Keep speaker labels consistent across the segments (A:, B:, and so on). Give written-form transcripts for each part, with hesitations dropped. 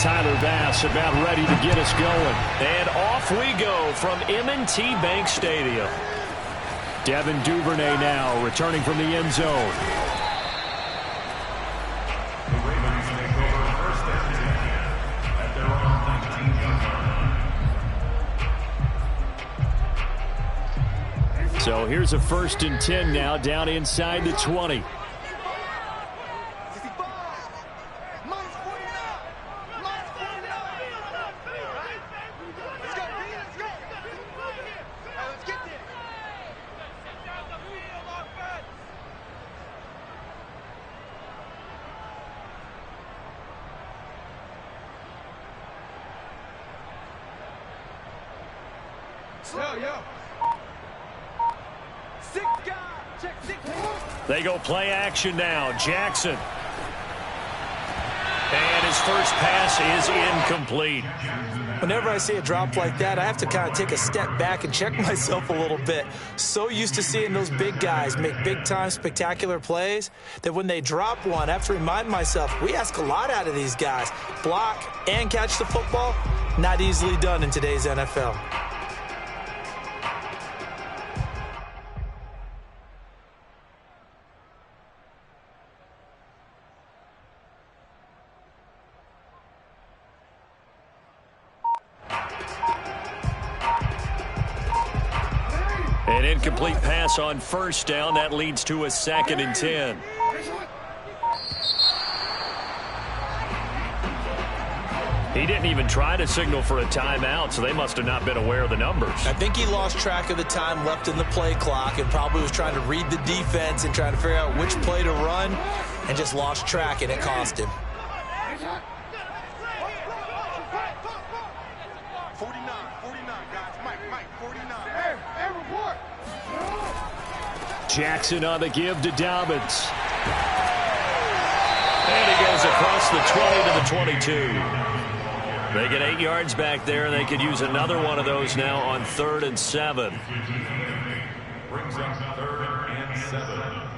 A: Tyler Bass about ready to get us going. And off we go from M&T Bank Stadium. Devin Duvernay now returning from the end zone.
B: The Ravens take over first and 10 at their own 19-yard line.
A: So here's a 1st and 10 now down inside the 20. They go play action now. Jackson. And his first pass is incomplete.
C: Whenever I see a drop like that, I have to kind of take a step back and check myself a little bit. So used to seeing those big guys make big-time spectacular plays that when they drop one, I have to remind myself, we ask a lot out of these guys. Block and catch the football, not easily done in today's NFL.
A: An incomplete pass on first down. That leads to a 2nd and 10. He didn't even try to signal for a timeout, so they must have not been aware of the numbers.
C: I think he lost track of the time left in the play clock and probably was trying to read the defense and trying to figure out which play to run and just lost track, and it cost him.
D: 49, guys. Mike, 49. Hey, report.
A: Jackson on the give to Dobbins. And he goes across the 20 to the 22. They get 8 yards back there, and they could use another one of those now on 3rd and 7.
B: Brings up 3rd and 7.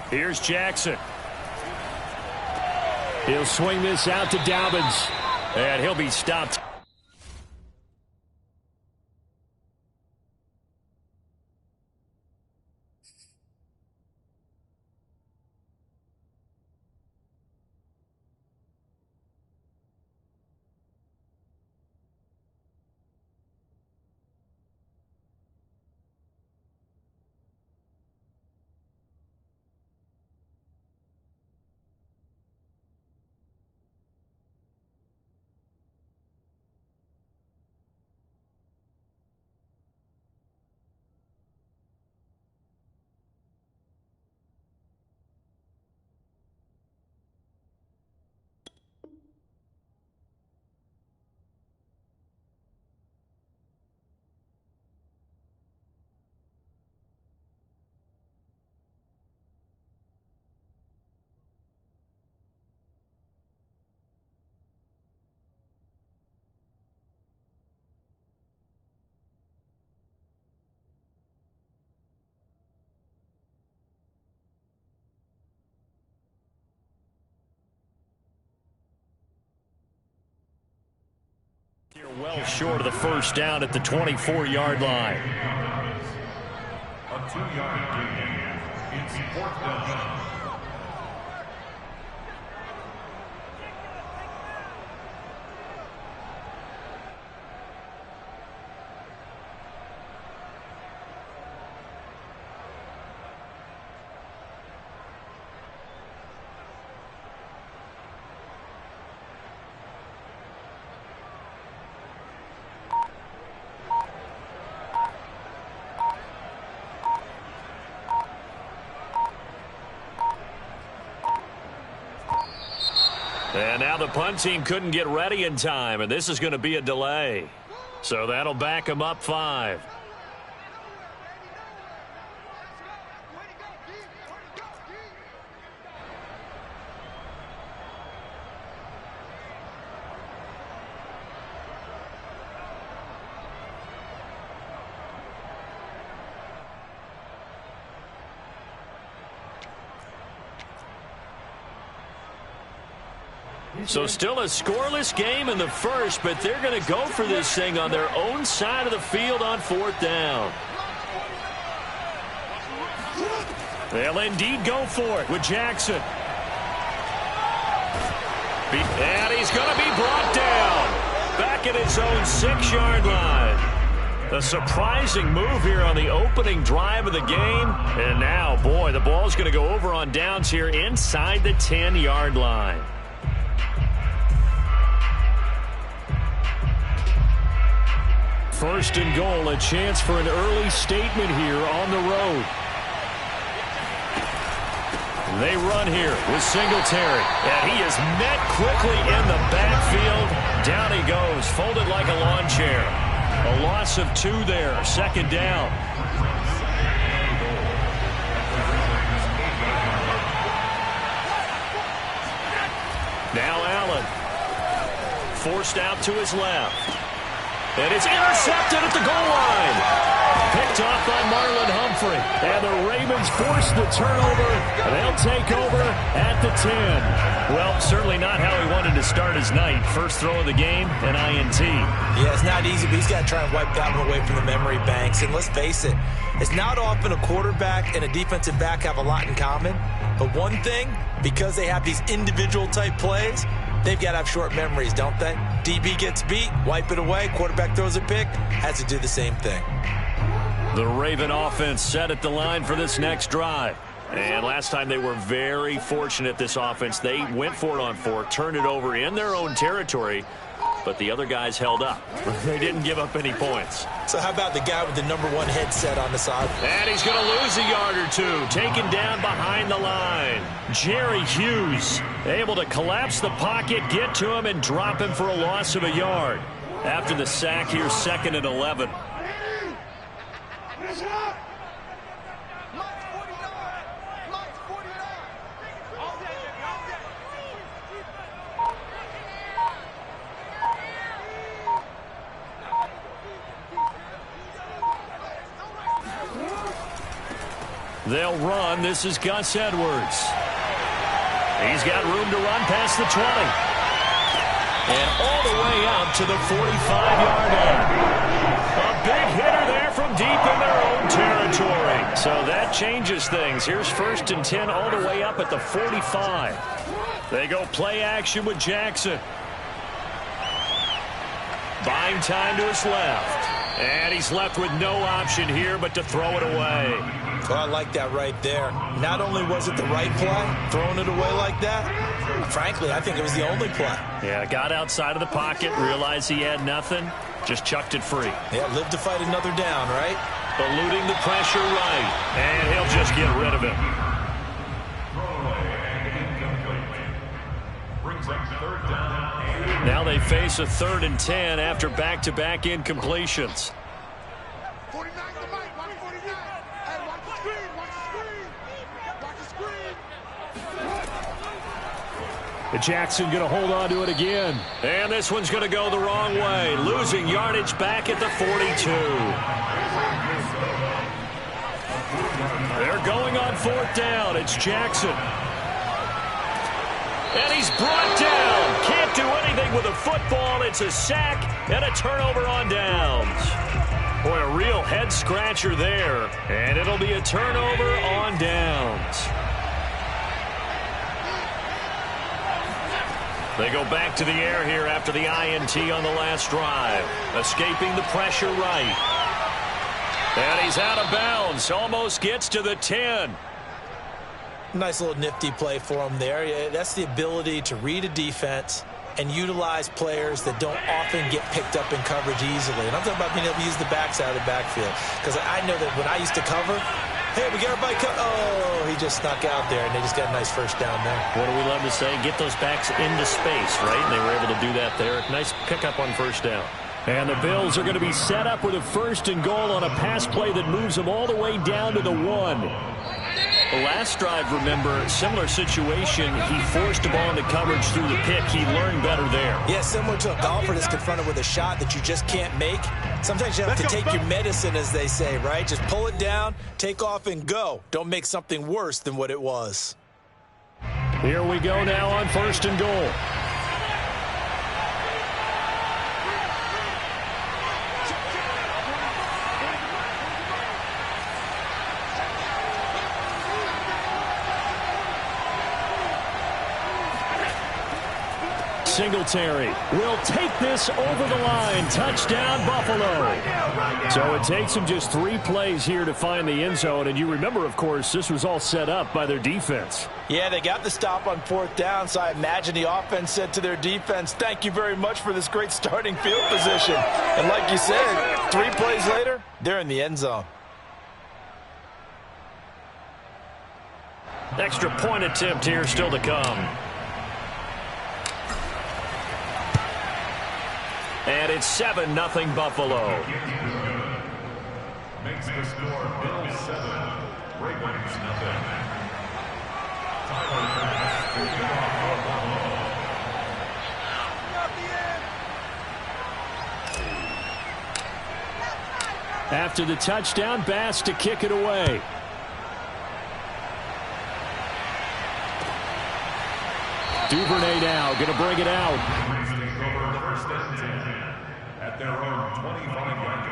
A: Here's Jackson. He'll swing this out to Dobbins, and he'll be stopped. You're well short of the first down at the 24-yard line.
B: A 2-yard gain. It's 4th down.
A: And now the punt team couldn't get ready in time, and this is going to be a delay. So that'll back them up 5. So still a scoreless game in the first, but they're going to go for this thing on their own side of the field on 4th down. They'll indeed go for it with Jackson. And he's going to be brought down back at his own 6-yard line. A surprising move here on the opening drive of the game. And now, boy, the ball's going to go over on downs here inside the 10-yard line. First and goal, a chance for an early statement here on the road. They run here with Singletary, and he is met quickly in the backfield. Down he goes, folded like a lawn chair. A loss of 2 there, 2nd down. Now Allen, forced out to his left. And it's intercepted at the goal line. Picked off by Marlon Humphrey. And the Ravens force the turnover. And they'll take over at the 10. Well, certainly not how he wanted to start his night. First throw of the game, an INT.
C: Yeah, it's not easy, but he's got to try and wipe that one away from the memory banks. And let's face it, it's not often a quarterback and a defensive back have a lot in common. But one thing, because they have these individual type plays, they've got to have short memories, don't they? DB gets beat, wipe it away, quarterback throws a pick, has to do the same thing.
A: The Raven offense set at the line for this next drive. And last time they were very fortunate, this offense. They went for it on 4, turned it over in their own territory, but the other guys held up. They didn't give up any points.
C: So how about the guy with the #1 headset on the side?
A: And he's going to lose a yard or 2, taken down behind the line. Jerry Hughes able to collapse the pocket, get to him, and drop him for a loss of a yard. After the sack here, 2nd and 11. They'll run. This is Gus Edwards. He's got room to run past the 20. And all the way out to the 45-yard line. A big hitter there from deep in their own territory. So that changes things. Here's 1st and 10 all the way up at the 45. They go play action with Jackson. Buying time to his left. And he's left with no option here but to throw it away.
C: Well, I like that right there. Not only was it the right play, throwing it away like that, frankly, I think it was the only play.
A: Yeah, got outside of the pocket, realized he had nothing, just chucked it free.
C: Yeah, live to fight another down, right?
A: Eluding the pressure right, and he'll just get rid of it. Now they face a 3rd and 10 after back-to-back incompletions. Jackson going to hold on to it again. And this one's going to go the wrong way. Losing yardage back at the 42. They're going on 4th down. It's Jackson. And he's brought down. Can't do anything with a football. It's a sack and a turnover on downs. Boy, a real head-scratcher there. And it'll be a turnover on downs. They go back to the air here after the INT on the last drive. Escaping the pressure right. And he's out of bounds. Almost gets to the 10.
C: Nice little nifty play for him there. Yeah, that's the ability to read a defense and utilize players that don't often get picked up in coverage easily. And I'm talking about being able to use the backside of the backfield. Because I know that when I used to cover, Hey, we got everybody cut. Oh, he just snuck out there, and they just got a nice first down there.
A: What do we love to say? Get those backs into space, right? And they were able to do that there. Nice pickup on first down. And the Bills are going to be set up with a 1st and goal on a pass play that moves them all the way down to the 1. The last drive, remember, similar situation. He forced the ball into coverage through the pick. He learned better there.
C: Yeah, similar to a golfer that's confronted with a shot that you just can't make. Sometimes you have to take your medicine, as they say, right? Just pull it down, take off, and go. Don't make something worse than what it was.
A: Here we go now on 1st and goal. Singletary will take this over the line. Touchdown, Buffalo. So it takes them just 3 plays here to find the end zone. And you remember, of course, this was all set up by their defense.
C: Yeah, they got the stop on 4th down, so I imagine the offense said to their defense, thank you very much for this great starting field position. And like you said, 3 plays later, they're in the end zone.
A: Extra point attempt here still to come. And it's 7-0 Buffalo.
B: Makes the score Bills 7, Ravens 0.
A: After the touchdown, Bass to kick it away. Duvernay now going to bring it out.
B: At their own 25-yard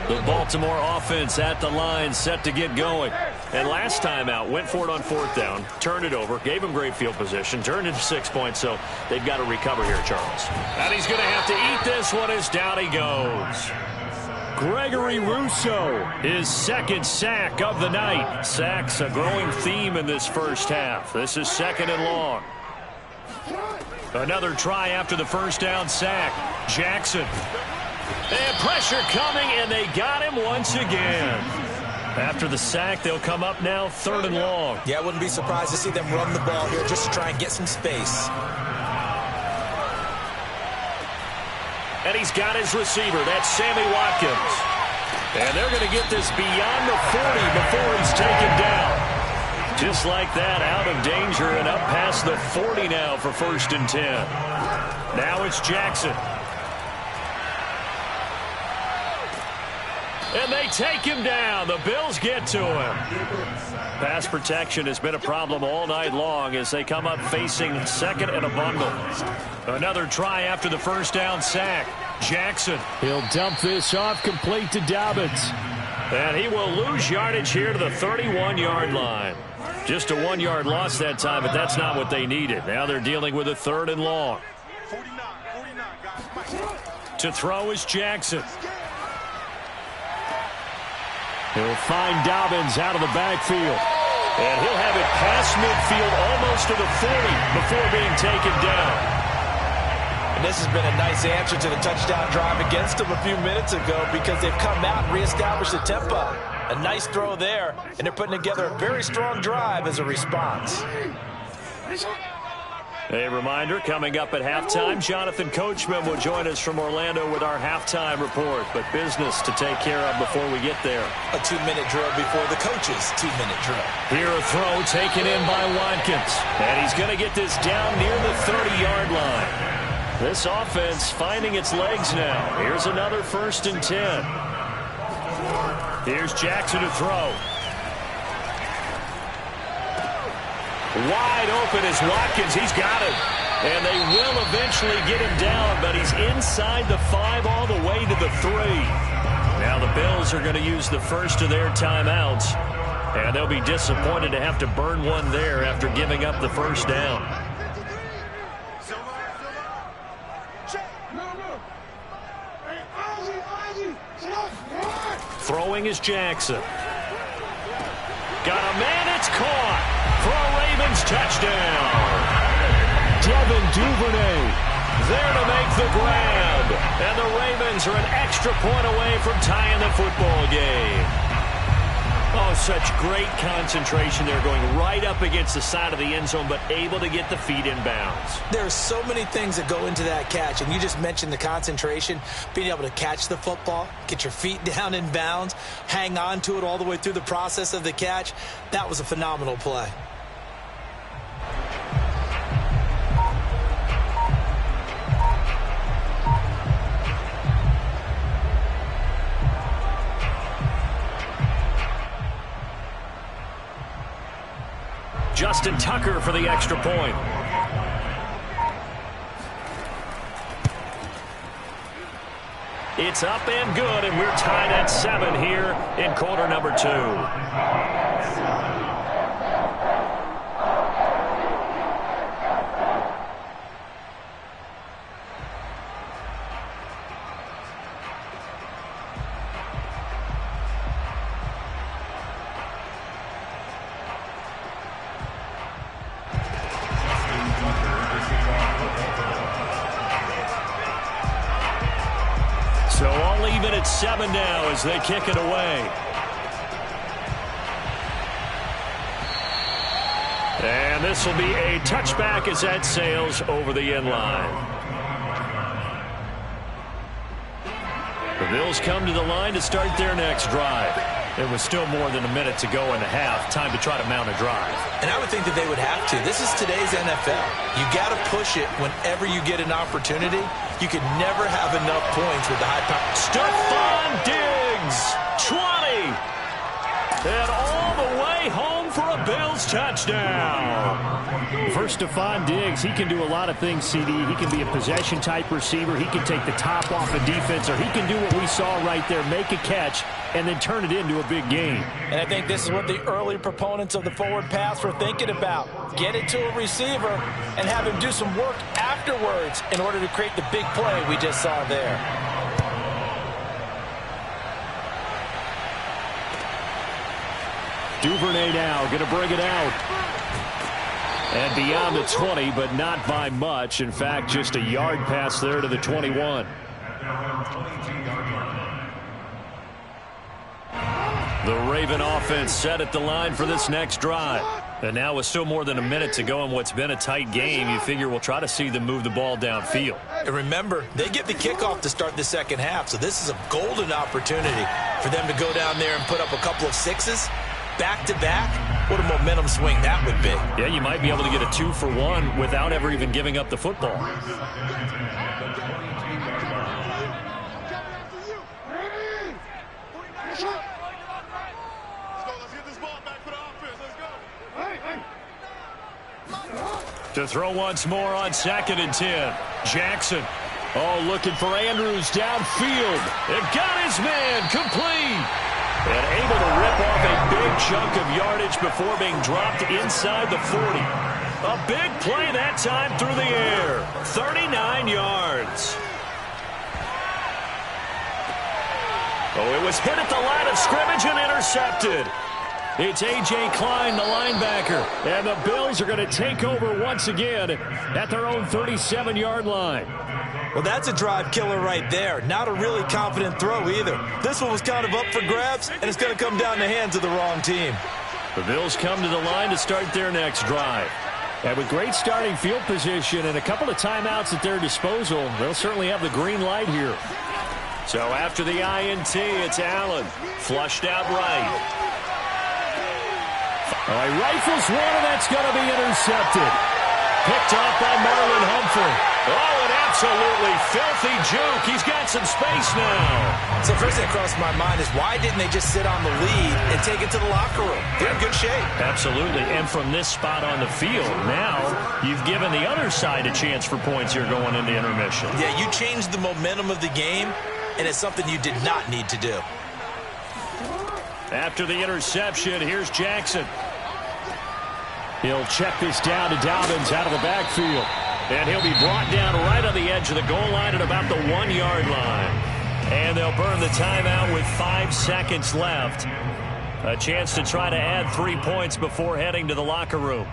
B: line.
A: The Baltimore offense at the line, set to get going. And last time out, went for it on 4th down, turned it over, gave him great field position, turned into 6 points, so they've got to recover here, Charles. And he's going to have to eat this one as down he goes. Gregory Rousseau, his 2nd sack of the night. Sacks a growing theme in this first half. This is 2nd and long. Another try after the first down sack. Jackson. And pressure coming, and they got him once again. After the sack, they'll come up now 3rd and long.
C: Yeah, I wouldn't be surprised to see them run the ball here just to try and get some space.
A: And he's got his receiver. That's Sammy Watkins. And they're going to get this beyond the 40 before he's taken down. Just like that, out of danger and up past the 40 now for 1st and 10. Now it's Jackson. And they take him down. The Bills get to him. Pass protection has been a problem all night long as they come up facing 2nd and a bundle. Another try after the first down sack. Jackson. He'll dump this off complete to Dobbins. And he will lose yardage here to the 31-yard line. Just a 1-yard loss that time, but that's not what they needed. Now they're dealing with a 3rd and long.
D: 49, guys.
A: To throw is Jackson. He'll find Dobbins out of the backfield. And he'll have it past midfield almost to the 40 before being taken down.
C: And this has been a nice answer to the touchdown drive against them a few minutes ago because they've come out and reestablished the tempo. A nice throw there, and they're putting together a very strong drive as a response.
A: A reminder, coming up at halftime, Jonathan Coachman will join us from Orlando with our halftime report. But business to take care of before we get there.
C: A 2-minute drill before the coach's 2-minute drill.
A: Here a throw taken in by Watkins. And he's going to get this down near the 30-yard line. This offense finding its legs now. Here's another 1st and 10. Here's Jackson to throw. Wide open is Watkins. He's got it. And they will eventually get him down, but he's inside the 5 all the way to the 3. Now the Bills are going to use the first of their timeouts. And they'll be disappointed to have to burn one there after giving up the first down. Throwing is Jackson. Got a man, it's caught for a Ravens touchdown. Devin Duvernay, there to make the grab. And the Ravens are an extra point away from tying the football game. Oh, such great concentration there, going right up against the side of the end zone, but able to get the feet in bounds.
C: There are so many things that go into that catch, and you just mentioned the concentration, being able to catch the football, get your feet down in bounds, hang on to it all the way through the process of the catch. That was a phenomenal play.
A: Justin Tucker for the extra point. It's up and good, and we're tied at 7 here in quarter number 2. So all even at 7 now as they kick it away. And this will be a touchback as that sails over the end line. The Bills come to the line to start their next drive. There was still more than a minute to go in the half. Time to try to mount a drive. And I would think that they would have to. This is today's NFL. You got to push it whenever you get an opportunity. You could never have enough points with the high power. Stephon Diggs, 20. And all the way home for a Bills touchdown.
E: For Stephon Diggs, he can do a lot of things, CD. He can be a possession-type receiver. He can take the top off a defense, or he can do what we saw right there, make a catch, and then turn it into a big game.
C: And I think this is what the early proponents of the forward pass were thinking about. Get it to a receiver and have him do some work afterwards in order to create the big play we just saw there.
E: Duvernay now going to bring it out. And beyond the 20, but not by much. In fact, just a yard pass there to the 21.
A: The Raven offense set at the line for this next drive. And now with still more than a minute to go in what's been a tight game, you figure we'll try to see them move the ball downfield. And remember, they get the kickoff to start the second half, so this is a golden opportunity for them to go down there and put up a couple of sixes back-to-back. What a momentum swing that would be. Yeah, you might be able to get a 2-for-1 without ever even giving up the football. To throw once more on 2nd and 10. Jackson. Oh, looking for Andrews downfield. And got his man complete. And able to rip off a big chunk of yardage before being dropped inside the 40. A big play that time through the air. 39 yards. Oh, it was hit at the line of scrimmage and intercepted. It's A.J. Klein, the linebacker. And the Bills are going to take over once again at their own 37-yard line. Well, that's a drive killer right there. Not a really confident throw either. This one was kind of up for grabs, and it's going to come down the hands of the wrong team. The Bills come to the line to start their next drive.
E: And with great starting field position and a couple of timeouts at their disposal, they'll certainly have the green light here.
A: So after the INT, it's Allen. Flushed out right.
E: All right, rifles one, and that's going to be intercepted.
A: Picked off by Marlon Humphrey. Oh, an absolutely filthy juke. He's got some space now. So first thing that crossed my mind is why didn't they just sit on the lead and take it to the locker room? They're in good shape. Absolutely, and from this spot on the field, now you've given the other side a chance for points here going into intermission. Yeah, you changed the momentum of the game, and it's something you did not need to do. After the interception, here's Jackson.
E: He'll check this down to Dobbins out of the backfield.
A: And he'll be brought down right on the edge of the goal line at about the 1-yard line. And they'll burn the timeout with 5 seconds left. A chance to try to add 3 points before heading to the locker room.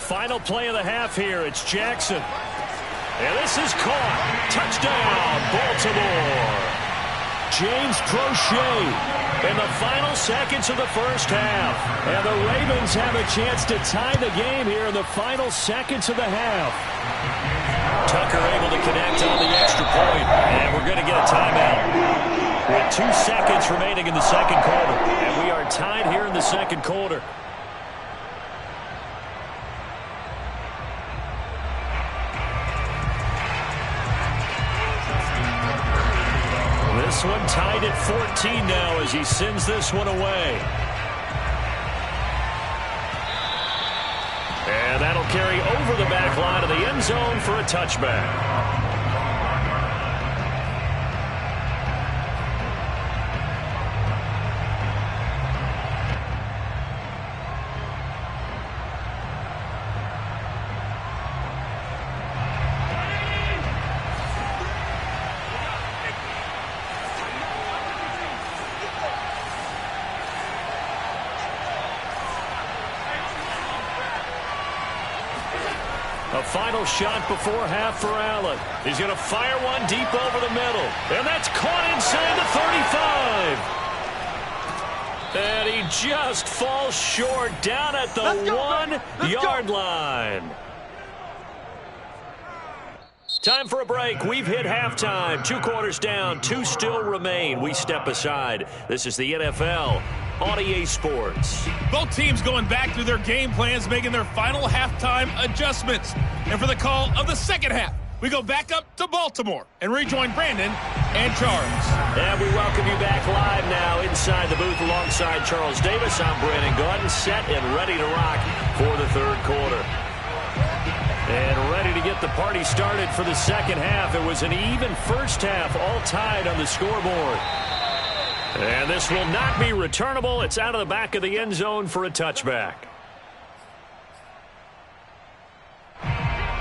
A: Final play of the half here. It's Jackson. And this is caught. Touchdown, Baltimore. James Prochet in the final seconds of the first half. And the Ravens have a chance to tie the game here in the final seconds of the half. Tucker able to connect on the extra point. And we're going to get a timeout with 2 seconds remaining in the second quarter. And we are tied here in the second quarter. This one tied at 14 now as he sends this one away. And that'll carry over the back line of the end zone for a touchback. A final shot before half for Allen. He's going to fire one deep over the middle. And that's caught inside the 35. And he just falls short down at the 1-yard line. Time for a break. We've hit halftime. 2 quarters down. 2 still remain. We step aside. This is the NFL on EA Sports.
F: Both teams going back through their game plans, making their final halftime adjustments. And for the call of the second half, we go back up to Baltimore and rejoin Brandon and Charles.
A: And we welcome you back live now inside the booth alongside Charles Davis. I'm Brandon Gaudin, set and ready to rock for the third quarter. And ready to get the party started for the second half. It was an even first half, all tied on the scoreboard. And this will not be returnable. It's out of the back of the end zone for a touchback.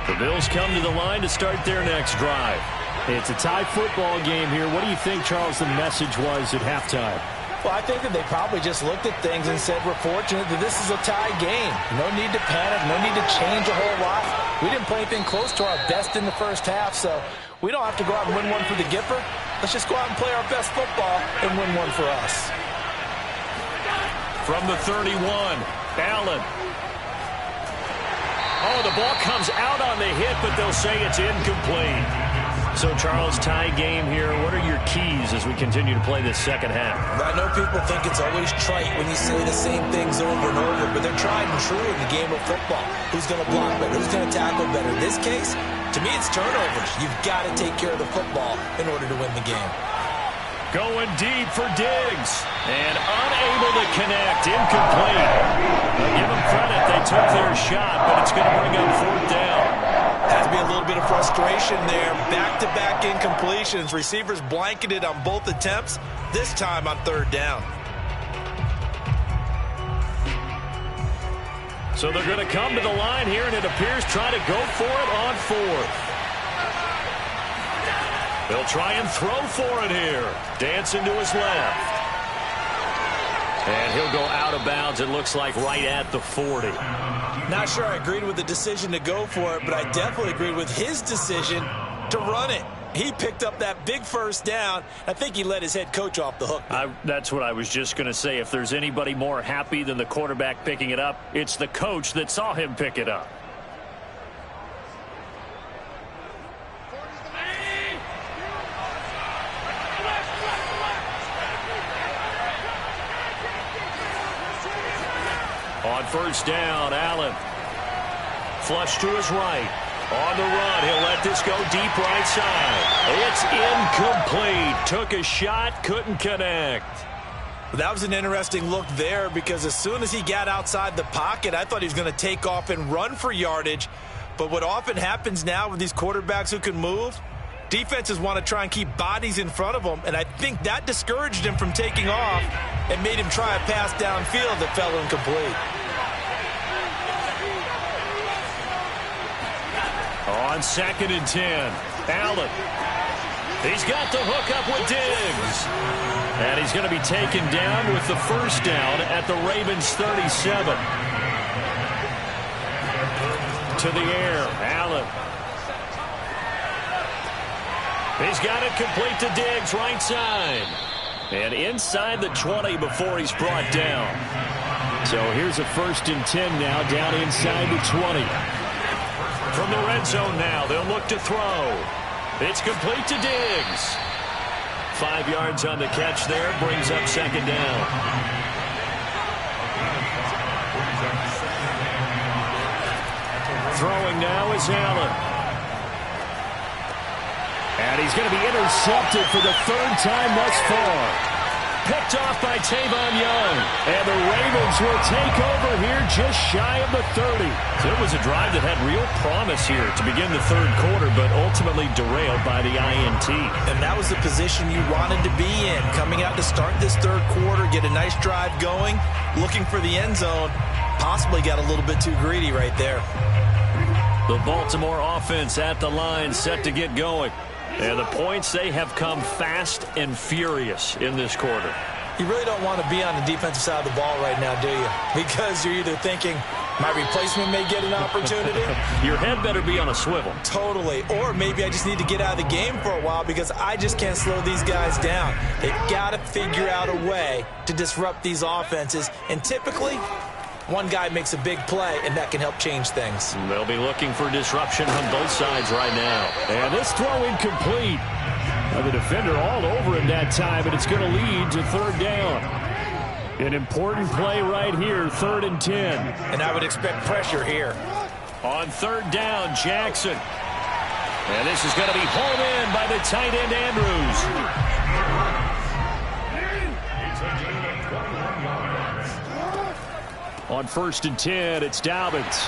A: The Bills come to the line to start their next drive.
E: It's a tie football game here. What do you think, Charles, the message was at halftime?
C: Well, I think that they probably just looked at things and said, we're fortunate that this is a tie game. No need to panic, no need to change a whole lot. We didn't play anything close to our best in the first half, so we don't have to go out and win one for the Gipper. Let's just go out and play our best football and win one for us.
A: From the 31, Allen. Oh, the ball comes out on the hit, but they'll say it's incomplete. So, Charles, tie game here. What are your keys as we continue to play this second half?
C: I know people think it's always trite when you say the same things over and over, but they're tried and true in the game of football. Who's going to block better? Who's going to tackle better? In this case, to me, it's turnovers. You've got to take care of the football in order to win the game.
A: Going deep for Diggs. And unable to connect. Incomplete. I'll give them credit. They took their shot, but it's going to bring up fourth down.
C: Has to be a little bit of frustration there. Back-to-back incompletions. Receivers blanketed on both attempts, this time on third down.
A: So they're going to come to the line here, and it appears try to go for it on fourth. They'll try and throw for it here. Dancing to his left. And he'll go out of bounds, it looks like, right at the 40.
C: Not sure I agreed with the decision to go for it, but I definitely agreed with his decision to run it. He picked up that big first down. I think he let his head coach off the hook.
A: That's what I was just going to say. If there's anybody more happy than the quarterback picking it up, it's the coach that saw him pick it up. On first down, Allen. Flush to his right. On the run, he'll let this go deep right side. It's incomplete. Took a shot, couldn't connect.
C: That was an interesting look there because as soon as he got outside the pocket, I thought he was going to take off and run for yardage. But what often happens now with these quarterbacks who can move, defenses want to try and keep bodies in front of them, and I think that discouraged him from taking off and made him try a pass downfield that fell incomplete.
A: On 2nd and 10, Allen. He's got the hook up with Diggs. And he's going to be taken down with the first down at the Ravens' 37. to the air. Allen. He's got it complete to Diggs, right side. And inside the 20 before he's brought down.
E: So here's a 1st and 10 now, down inside the 20.
A: From the red zone now, they'll look to throw. It's complete to Diggs. 5 yards on the catch there, brings up 2nd down. Throwing now is Allen.
E: And he's going to be intercepted for the 3rd time thus far.
A: Picked off by Tavon Young.
E: And the Ravens will take over here just shy of the 30.
A: So it was a drive that had real promise here to begin the 3rd quarter, but ultimately derailed by the INT.
C: And that was the position you wanted to be in. Coming out to start this 3rd quarter, get a nice drive going, looking for the end zone. Possibly got a little bit too greedy right there.
A: The Baltimore offense at the line, set to get going. And the points, they have come fast and furious in this quarter.
C: You really don't want to be on the defensive side of the ball right now, do you? Because you're either thinking, my replacement may get an opportunity.
A: Your head better be on a swivel.
C: Totally. Or maybe I just need to get out of the game for a while because I just can't slow these guys down. They've got to figure out a way to disrupt these offenses. And typically, one guy makes a big play, and that can help change things.
A: They'll be looking for disruption on both sides right now.
E: And this throw incomplete. The defender all over him that time, and it's going to lead to 3rd down. An important play right here, 3rd and 10.
C: And I would expect pressure here.
A: On 3rd down, Jackson. And this is going to be hauled in by the tight end, Andrews.
E: On 1st and 10, it's Dobbins.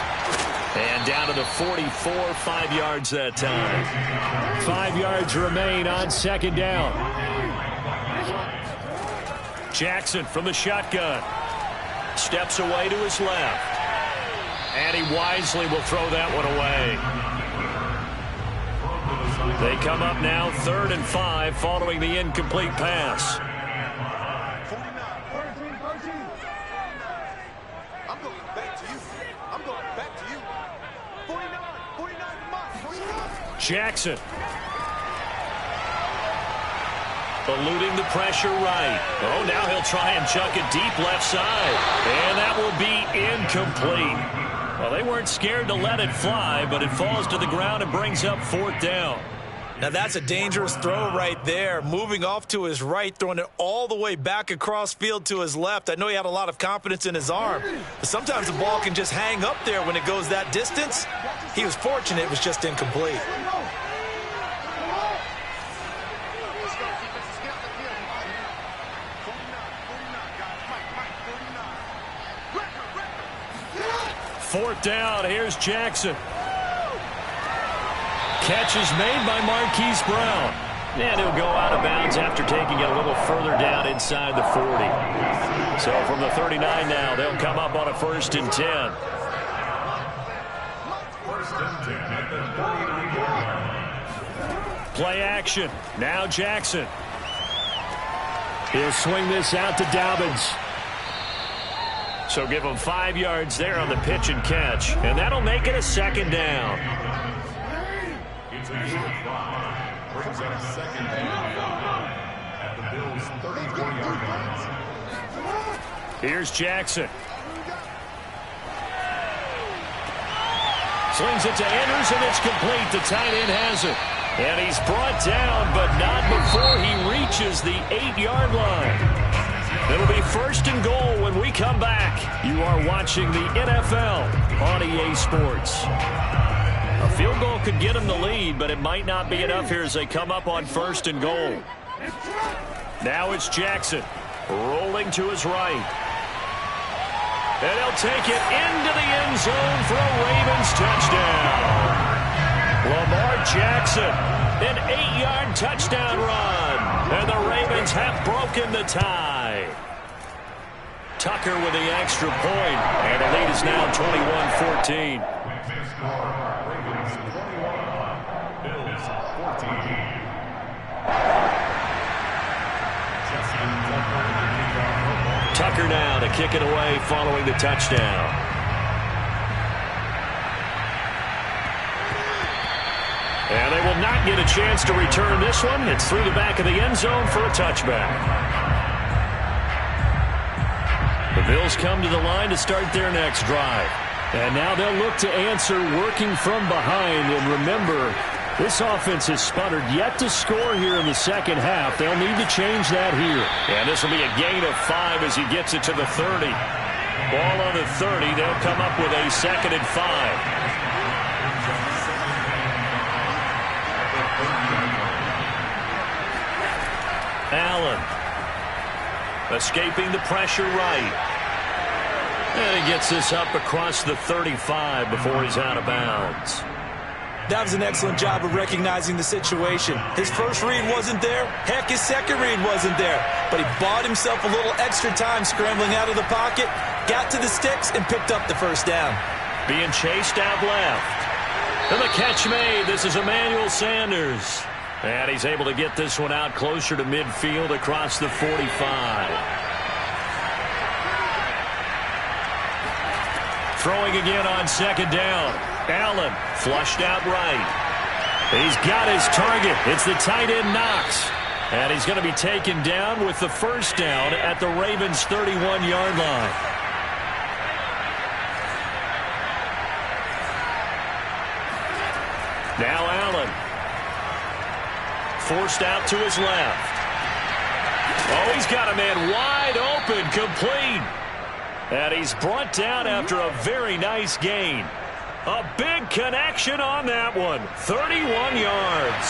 A: And down to the 44, 5 yards that time.
E: 5 yards remain on 2nd down.
A: Jackson from the shotgun. Steps away to his left. And he wisely will throw that one away. They come up now 3rd and 5 following the incomplete pass. Jackson. Eluding the pressure right. Oh, now he'll try and chuck it deep left side. And that will be incomplete. Well, they weren't scared to let it fly, but it falls to the ground and brings up 4th down.
C: Now that's a dangerous throw right there. Moving off to his right, throwing it all the way back across field to his left. I know he had a lot of confidence in his arm, but sometimes the ball can just hang up there when it goes that distance. He was fortunate it was just incomplete.
A: Fourth down, here's Jackson. Catch is made by Marquise Brown. And he'll go out of bounds after taking it a little further down inside the 40. So from the 39 now, they'll come up on a 1st and 10.
B: 1st and 10 at the 49 yard line.
A: Play action. Now Jackson.
E: He'll swing this out to Dobbins.
A: So give him 5 yards there on the pitch and catch. And that'll make it a 2nd down.
B: It's a short 5. Brings up 2nd down at the Bills' 34-yard line.
A: Here's Jackson. Slings it to Andrews, and it's complete. The tight end has it. And he's brought down, but not before he reaches the 8-yard line. It'll be 1st and goal when we come back. You are watching the NFL on EA Sports. A field goal could get him the lead, but it might not be enough here as they come up on 1st and goal. Now it's Jackson rolling to his right. And he'll take it into the end zone for a Ravens touchdown. Lamar Jackson, an 8-yard touchdown run. And the Ravens have broken the tie. Tucker with the extra point. And the lead is now 21-14.
B: Ravens 21, Bills 14.
A: Tucker now to kick it away following the touchdown. will not get a chance to return this one. It's through the back of the end zone for a touchback. The Bills come to the line to start their next drive. And now they'll look to answer working from behind. And remember, this offense has sputtered yet to score here in the second half. They'll need to change that here.
E: And this will be a gain of 5 as he gets it to the 30. Ball on the 30. They'll come up with a 2nd and 5.
A: Allen escaping the pressure right. And he gets this up across the 35 before he's out of bounds.
C: That was an excellent job of recognizing the situation. His first read wasn't there. Heck, his second read wasn't there. But he bought himself a little extra time scrambling out of the pocket, got to the sticks, and picked up the first down.
A: Being chased out left. And the catch made. This is Emmanuel Sanders. And he's able to get this one out closer to midfield across the 45. Throwing again on 2nd down. Allen flushed out right. He's got his target. It's the tight end Knox. And he's going to be taken down with the first down at the Ravens' 31-yard line. Now Allen. Forced out to his left. Oh, he's got a man wide open, complete. And he's brought down after a very nice gain. A big connection on that one. 31 yards.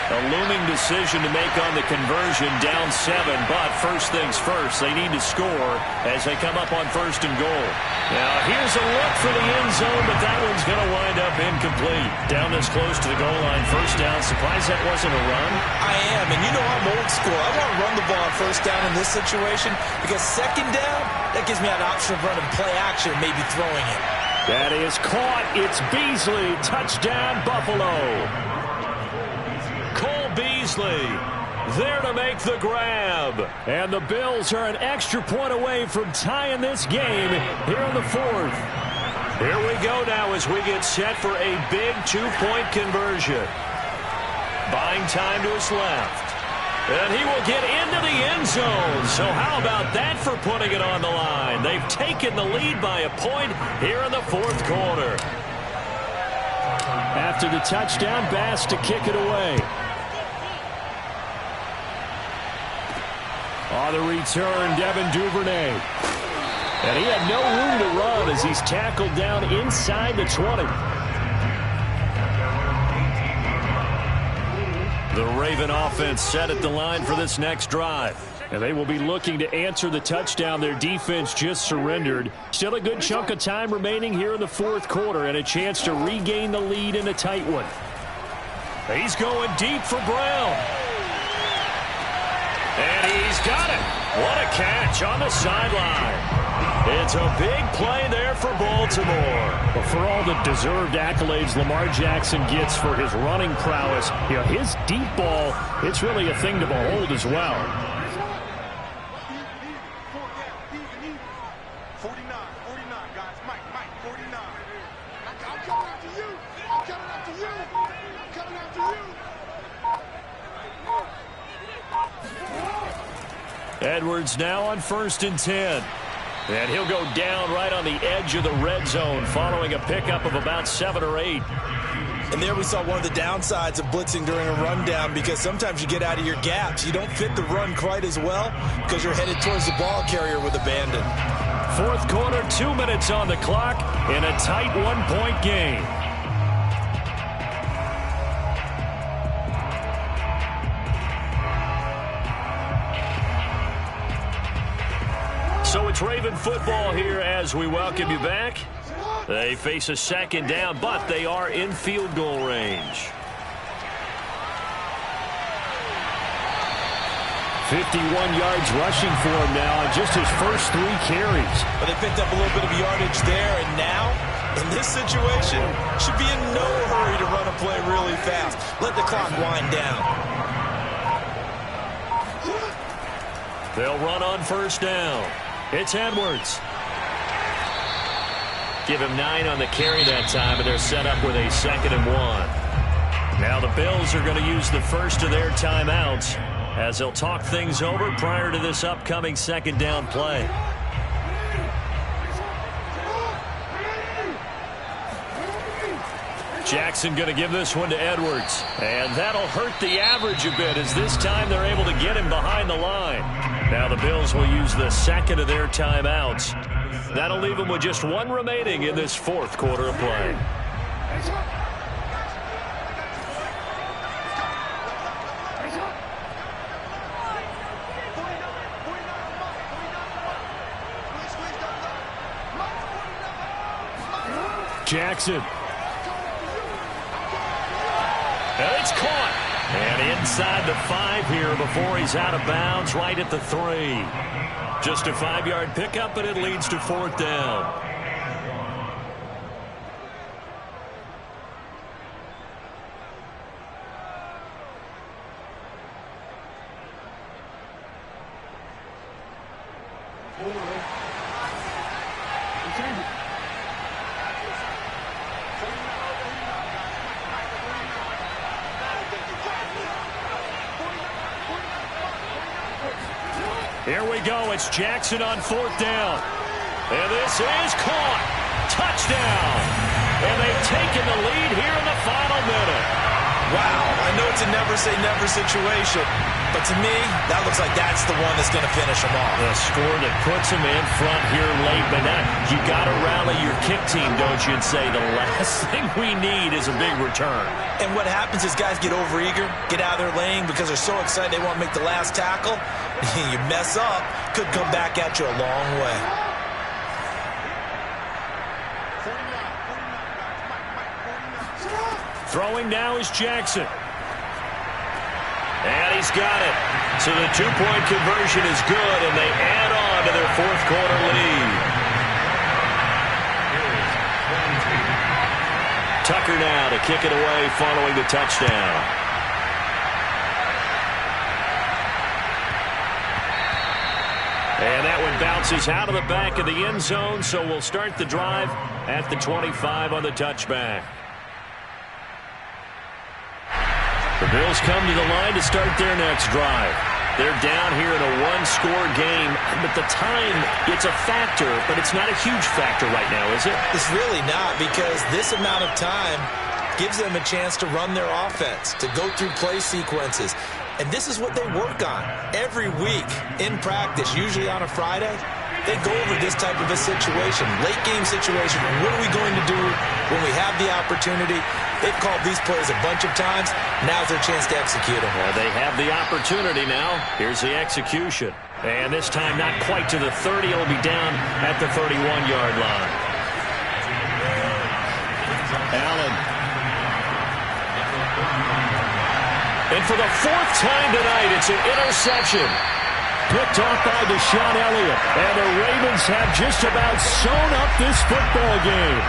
A: A looming decision to make on the conversion, down 7. But first things first, they need to score as they come up on 1st and goal. Now here's a look for the end zone, but that one's going to wind up incomplete. Down this close to the goal line, first down. Surprised that wasn't a run?
C: I am, and you know I'm old school. I want to run the ball on first down in this situation because second down, that gives me an option of running play action, maybe throwing it.
E: That is caught. It's Beasley. Touchdown, Buffalo.
A: Cole Beasley there to make the grab.
E: And the Bills are an extra point away from tying this game here in the 4th.
A: Here we go now as we get set for a big 2-point conversion. Buying time to his left. And he will get into the end zone. So how about that for putting it on the line? They've taken the lead by a point here in the 4th quarter.
E: After the touchdown, Bass to kick it away. On the return, Devin Duvernay. And he had no room to run as he's tackled down inside the 20.
A: The Raven offense set at the line for this next drive.
E: And they will be looking to answer the touchdown their defense just surrendered. Still a good chunk of time remaining here in the 4th quarter and a chance to regain the lead in a tight one.
A: He's going deep for Brown. And he's got it. What a catch on the sideline. It's a big play there for Baltimore.
E: But for all the deserved accolades Lamar Jackson gets for his running prowess, you know, his deep ball, it's really a thing to behold as well.
D: 49, guys. Mike, 49. I'm coming after you. I'm coming after you. I'm coming after you.
A: Edwards now on 1st and 10. And he'll go down right on the edge of the red zone following a pickup of about 7 or 8.
C: And there we saw one of the downsides of blitzing during a rundown because sometimes you get out of your gaps. You don't fit the run quite as well because you're headed towards the ball carrier with abandon.
A: 4th quarter, 2 minutes on the clock in a tight 1-point game. So it's Raven football here as we welcome you back. They face a 2nd down, but they are in field goal range.
E: 51 yards rushing for him now on just his first 3 carries.
C: But they picked up a little bit of yardage there, and now, in this situation, should be in no hurry to run a play really fast. Let the clock wind down.
A: They'll run on 1st down. It's Edwards. Give him 9 on the carry that time, and they're set up with a 2nd and 1. Now the Bills are going to use the first of their timeouts as they'll talk things over prior to this upcoming second down play. Jackson going to give this one to Edwards. And that'll hurt the average a bit as this time they're able to get him behind the line. Now the Bills will use the second of their timeouts. That'll leave them with just one remaining in this fourth quarter of play.
E: Jackson.
A: And it's caught. And inside the 5 here before he's out of bounds, right at the 3. Just a 5-yard pickup, and it leads to fourth down. Here we go. It's Jackson on fourth down. And this is caught. Touchdown. And they've taken the lead here in the final minute.
C: Wow, I know it's a never-say-never situation, but to me, that looks like that's the one that's going to finish them off.
A: The score that puts them in front here late, but now you got to rally your kick team, don't you, and say the last thing we need is a big return.
C: And what happens is guys get overeager, get out of their lane because they're so excited they want to make the last tackle. You mess up, could come back at you a long way.
A: Throwing now is Jackson. And he's got it. So the two-point conversion is good, and they add on to their fourth quarter lead. Tucker now to kick it away following the touchdown. And that one bounces out of the back of the end zone, so we'll start the drive at the 25 on the touchback. The Bills come to the line to start their next drive. They're down here in a one-score game, but the time, it's a factor, but it's not a huge factor right now, is it?
C: It's really not, because this amount of time gives them a chance to run their offense, to go through play sequences. And this is what they work on every week in practice, usually on a Friday. They go over this type of a situation, late-game situation. What are we going to do when we have the opportunity? They've called these plays a bunch of times. Now's their chance to execute them.
A: Well, they have the opportunity now. Here's the execution. And this time not quite to the 30. It'll be down at the 31-yard line. Allen. And for the fourth time tonight, it's an interception.
E: Picked off by Deshaun Elliott. And the Ravens have just about sewn up this football game.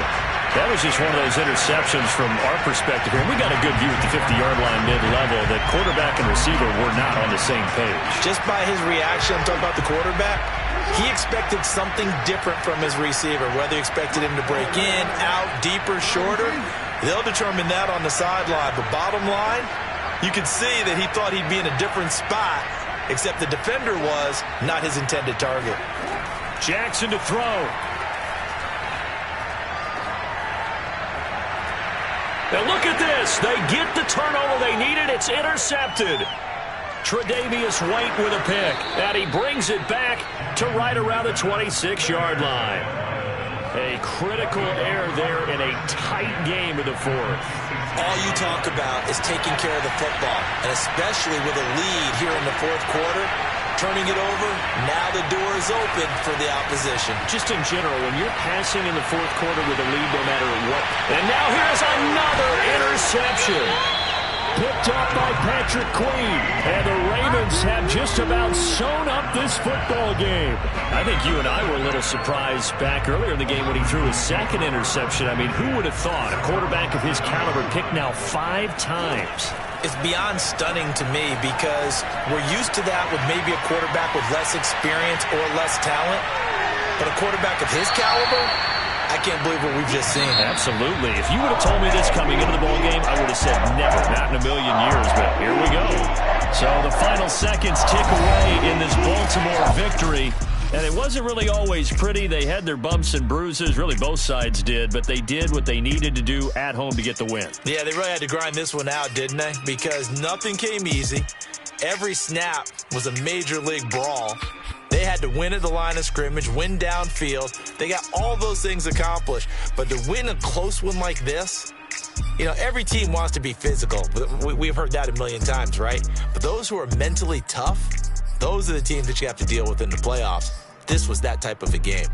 A: That was just one of those interceptions from our perspective here. We got a good view at the 50-yard line mid-level. The quarterback and receiver were not on the same page.
C: Just by his reaction, I'm talking about the quarterback, he expected something different from his receiver. Whether he expected him to break in, out, deeper, shorter, they'll determine that on the sideline. But bottom line, you could see that he thought he'd be in a different spot, except the defender was not his intended target.
E: Jackson to throw.
A: Now look at this. They get the turnover they needed. It's intercepted. Tre'Davious White with a pick. And he brings it back to right around the 26-yard line. A critical error there in a tight game in the fourth.
C: All you talk about is taking care of the football, and especially with a lead here in the fourth quarter, turning it over, now the door is open for the opposition.
A: Just in general, when you're passing in the fourth quarter with a lead no matter what. And now here's another interception.
E: Picked off by Patrick Queen. And the Ravens have just about sewn up this football game.
A: I think you and I were a little surprised back earlier in the game when he threw his second interception. I mean, who would have thought a quarterback of his caliber picked now 5 times?
C: It's beyond stunning to me because we're used to that with maybe a quarterback with less experience or less talent. But a quarterback of his caliber, I can't believe what we've just seen.
A: Absolutely. If you would have told me this coming into the ball game, I would have said never, not in a million years, but here we go. So the final seconds tick away in this Baltimore victory. And it wasn't really always pretty. They had their bumps and bruises. Really, both sides did. But they did what they needed to do at home to get the win.
C: Yeah, they really had to grind this one out, didn't they? Because nothing came easy. Every snap was a major league brawl. They had to win at the line of scrimmage, win downfield. They got all those things accomplished. But to win a close one like this, you know, every team wants to be physical. We've heard that a million times, right? But those who are mentally tough, those are the teams that you have to deal with in the playoffs. This was that type of a game.